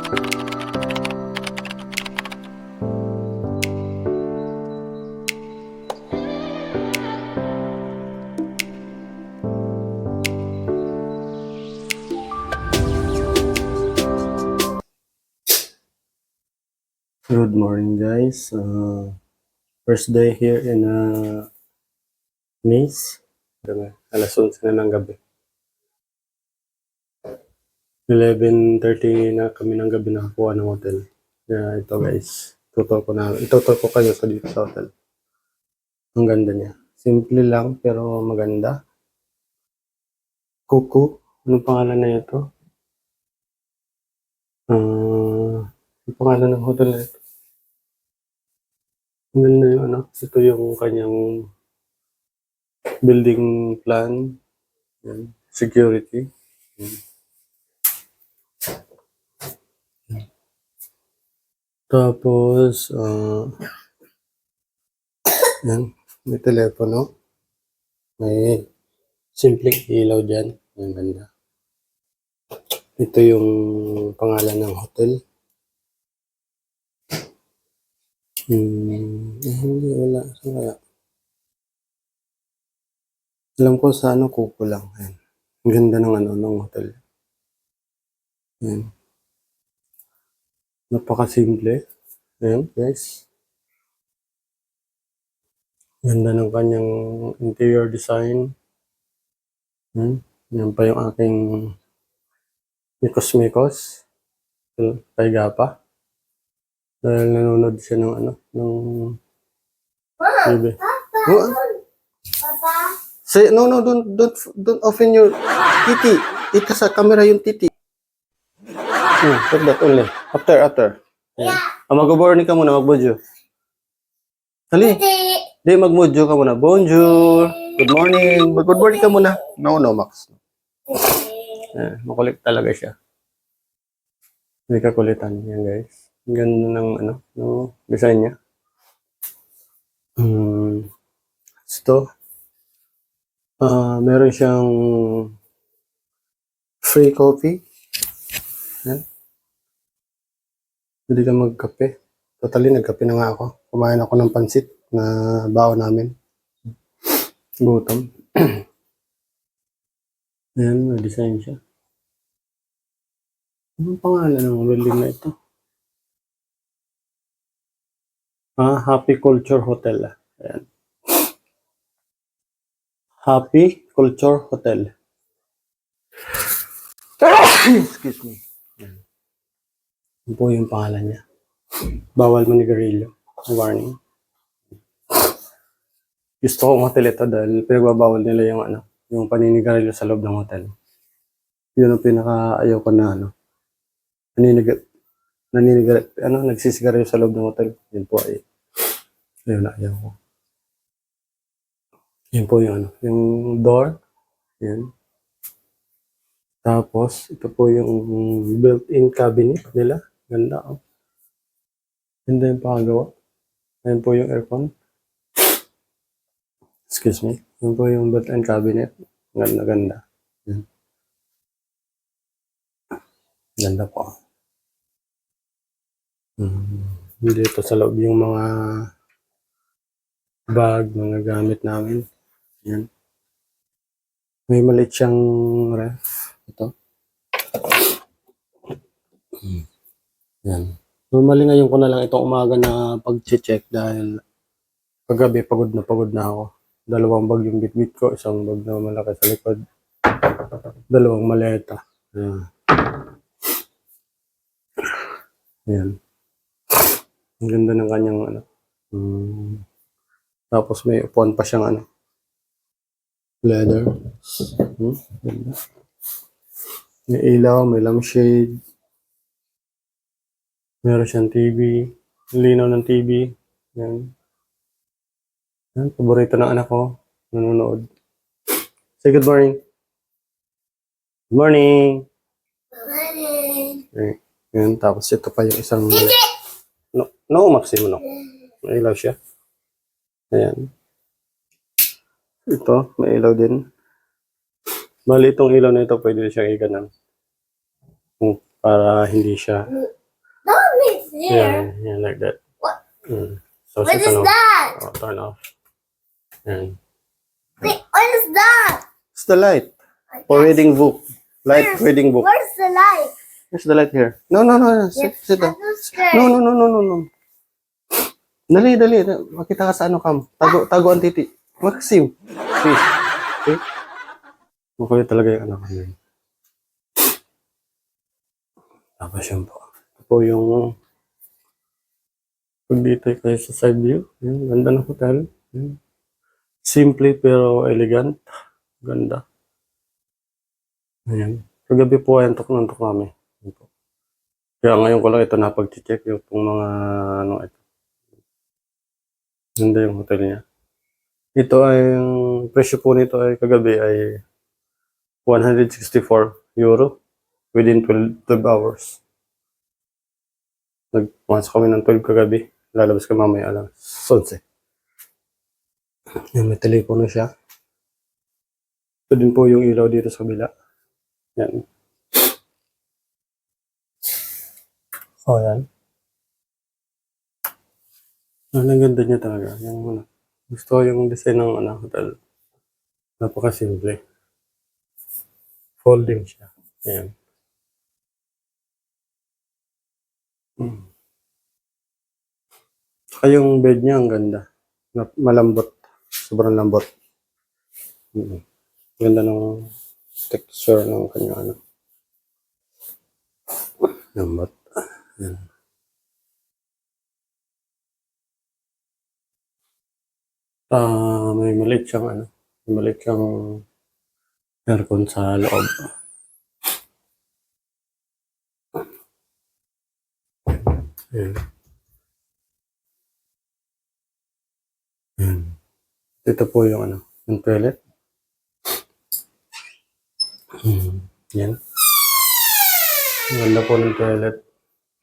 Good morning, guys. First day here in Nice. Alas 11 na ng gabi. 11:30 na kami ng gabi nakakuha ng hotel. Kaya ito, guys. Itutol ko kayo sa dito sa hotel. Ang ganda niya. Simple lang pero maganda. Kuku. Anong pangalan na ito? Ang pangalan ng hotel na ito. Ang ganda yung ano. Ito yung kanyang building plan. Yan. Security. Yan. Tapos, yan. May telepono. May simpleng ilaw dyan. Ang ganda. Ito yung pangalan ng hotel. Hindi, wala. Saan kaya? Alam ko sa ano, kuko lang. Ayan. Ang ganda ng ano, ng hotel. Ayan. Napakasimple. Ayan, guys. Ganda ng kanyang interior design. Ayan. Yan pa yung aking mikos-mikos. Pahiga pa. Dahil nanonood siya ng ano, ng TV. Papa? Say, no, don't open your titi. Ito sa camera yung titi. Put that only. After. Yeah. Mag-morning ka muna, mag-bonjour. Hali. Hindi. Di, mag-bonjour ka muna. Bonjour. Good morning. Good morning ka muna. No, Max. Makulit talaga siya. Hindi ka kulitan yan, guys. Ang ganda ng ano, ng design niya. Ito. Meron siyang free coffee. Yan. Hindi ka magkape. Totally, nagkape na nga ako. Kumain ako ng pansit na baon namin. Gutom. Ayan, may design siya. Anong pangalan ng building na ito? Happy Culture Hotel. Ayan. Happy Culture Hotel. Excuse me. Ayan. Yan po yung pangalan niya. Bawal manigarilyo. Warning. Gusto ko hotel ito dahil pinagbabawal nila yung ano, yung paninigarilyo sa loob ng hotel. Yun ang pinaka-ayaw ko na ano. Nagsisigarilyo sa loob ng hotel. Yun po ay ayun na, ayaw ko. Yun po yung ano, yung door. Yan. Tapos, ito po yung built-in cabinet nila. Ganda, oh. Ganda yung pakagawa. Ayan po yung aircon. Excuse me. Yan po yung built-in cabinet. Ganda. Yan. Ganda po. Dito sa loob yung mga bag, mga gamit namin. Yan. May maliit siyang ref. Ito. Yan. Normally ngayon ko na lang itong umaga na pag-check dahil paggabi pagod na ako. 2 bag yung bitbit ko, 1 bag na malaki sa likod. 2 maleta. Yan. Yan. Ang ganda ng kanyang ano. Tapos may upuan pa siyang ano. Leather. Ganda. May ilaw, may lampshade. Meron siyang TV. Linaw ng TV. Yan. Yan. Paborito ng anak ko. Nanonood. Say good morning. Good morning. Okay. Yan. Tapos ito pa yung isang... No, Maximo, no. May ilaw siya. Ayan. Ito, may ilaw din. Bali, itong ilaw na ito, pwede siyang iganan. Para hindi siya Yeah, yeah, like that. What? So, What is that? Oh, turn off. Yan. Wait, what is that? It's the light. For reading book. Light reading book. Where's the light? There's the light here. No, no, no. Sit down. I'm so scared. No, no, no, no, no, no. Dali, dali. Makita ka sa ano, Kam. Tago ang titi. Maxim. Please. Okay? Makulit talaga yung anak ko yun. Tapos yun po. Ito po yung pag dito kayo sa side view. Yan, ganda ng hotel. Yan. Simple pero elegant. Ganda. Ayan. Kagabi po ay antok na antok kami. Yan po. Kaya ngayon ko lang ito napag-check yung mga ano ito. Ganda yung hotel niya. Ito ay yung presyo po nito ay kagabi ay 164 euro within 12 hours. Nagpumasok kami ng 12 kagabi. Lalabas ka mamaya alam. 11. Yan, may telepono siya. Ito din po yung ilaw dito sa kabila. Yan. Oh, yan. Ang ganda niya talaga. Yung, gusto ko yung design ng hotel. Napakasimple. Folding siya. Ayan. Saka yung bed niya ang ganda. Malambot. Sobrang lambot. Ganda ng texture ng kanya lambot. Ayan. May maliit siyang may maliit siyang aircon sa loob. Ayan. Ayan. Ito po yung yung toilet. Yan. Ang ganda po ng toilet.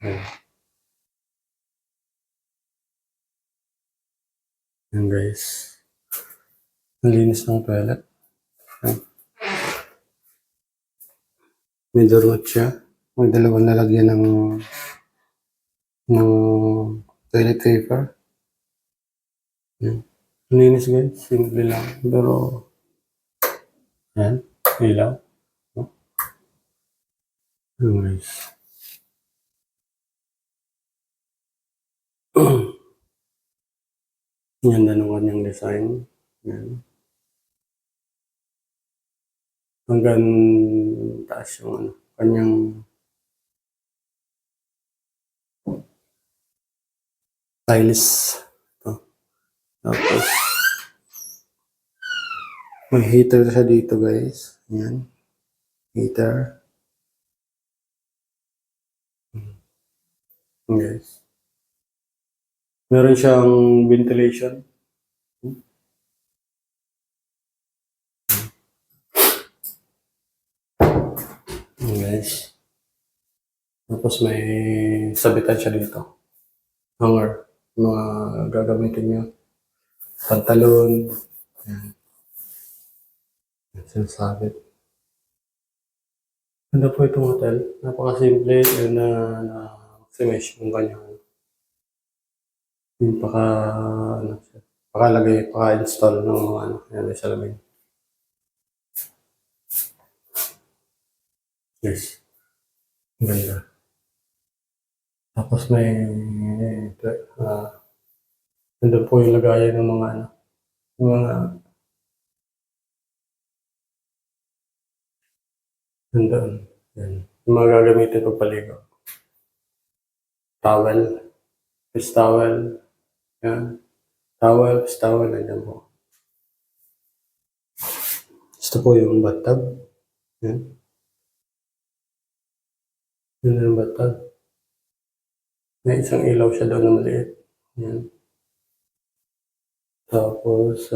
Ayan. Ayan guys. Ang linis ng toilet. Ayan. May doormat siya. May dalawang lalagyan ng toilet paper. Ayan. Ang linis guys. Simple lang. Pero ayan. Ilaw. Ayan guys. Ganda ng kanyang design. Ayan. Hanggang taas yung kanyang tiles. Ito. Tapos may heater siya dito guys. Ayan. Heater. Ayan, guys. Meron siyang ventilation. Ayan, guys. Tapos may sabitan siya dito. Hanger. Mga gagamitin niyo. Pantalon. Ayan. Sinasabit. Ganda po itong hotel. Napakasimple na maximize yung kanyang yung paka-install ng mga yan, may salamin. Yes. Ganda. Tapos may nandun po yung lagayan ng mga yung mga nandun. Yan. Yung mga gagamitin pagpaligo. Towel. Fish towel. Yan. Towel, fish towel. Nandiyan po. Ito po yung bathtub. Yan. Yun yung bathtub. May isang ilaw siya doon na maliit. Yan. Tapos,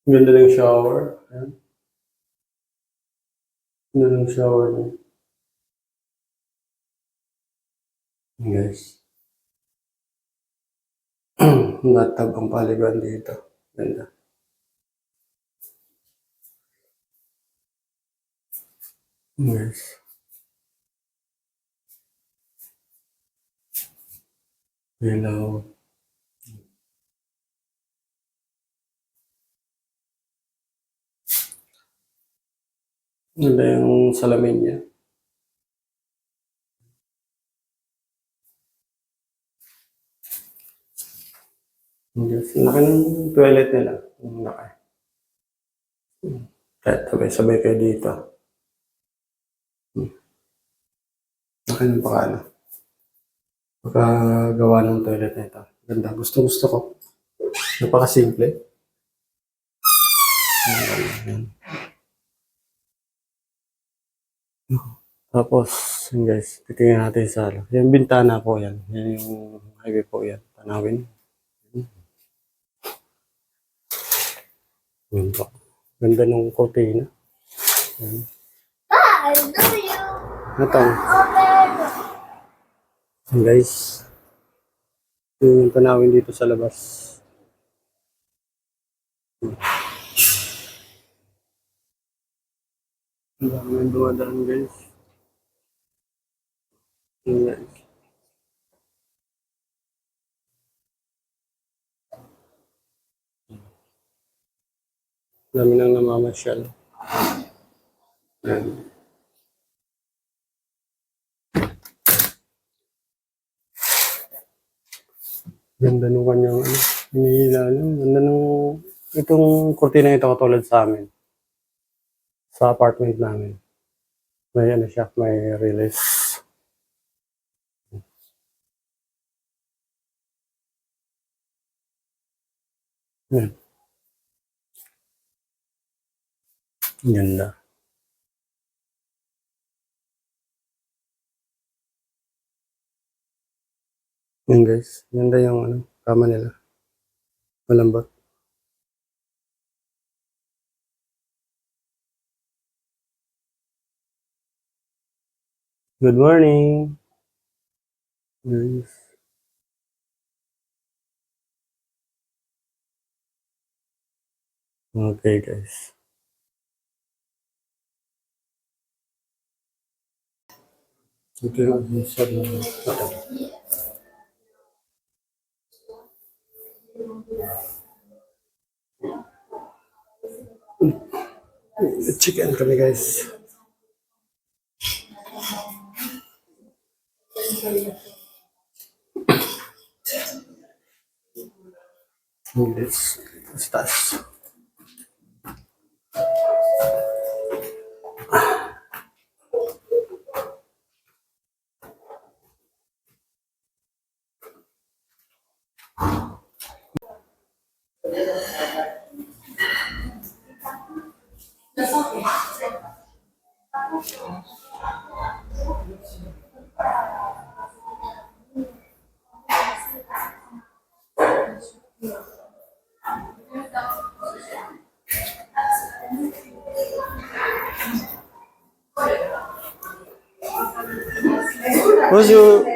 ganda ng shower. Yan. Ganda ng shower niya. Guys. Bathtub ang paliguan dito. Ganda. Yes. Hello. Ganda yung salamin niya. Yes. Laki ng toilet nila. Ang laki. Kahit sabay-sabay kayo dito. Laki ng pakano. Pagkagawa ng toilet na ito. Ganda. Gusto ko. Napakasimple. Ayan. Tapos, yun guys, titingnan natin sa ano. Yung bintana po yan. Yan yung highway po yan. Tanawin. Yun po. Ganda nung cortina. Yan. Dad, do you Ito. open? Yan guys. Yung tanawin dito sa labas. Ang dami ng dumadaan guys. Yan guys. Dami nang namamasyal. Yan. Ganda nung kanyang ano, hinihila. Ganda nung itong kurtina ito katulad sa amin. Sa apartment namin. May ano siya, may release. Yan. Ganda. Yan guys. Ganda yung ano, kama nila. Malambot. Good morning. Guys. Okay guys. Ito yung isa ng ito. Chicken kami guys. This tas. What's your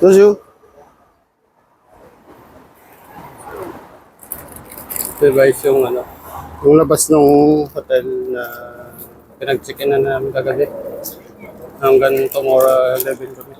What's you? Ito guys yung ano, yung labas ng hotel na pinag-check-in na namin kagabi. Hanggang tomorrow 11 kami.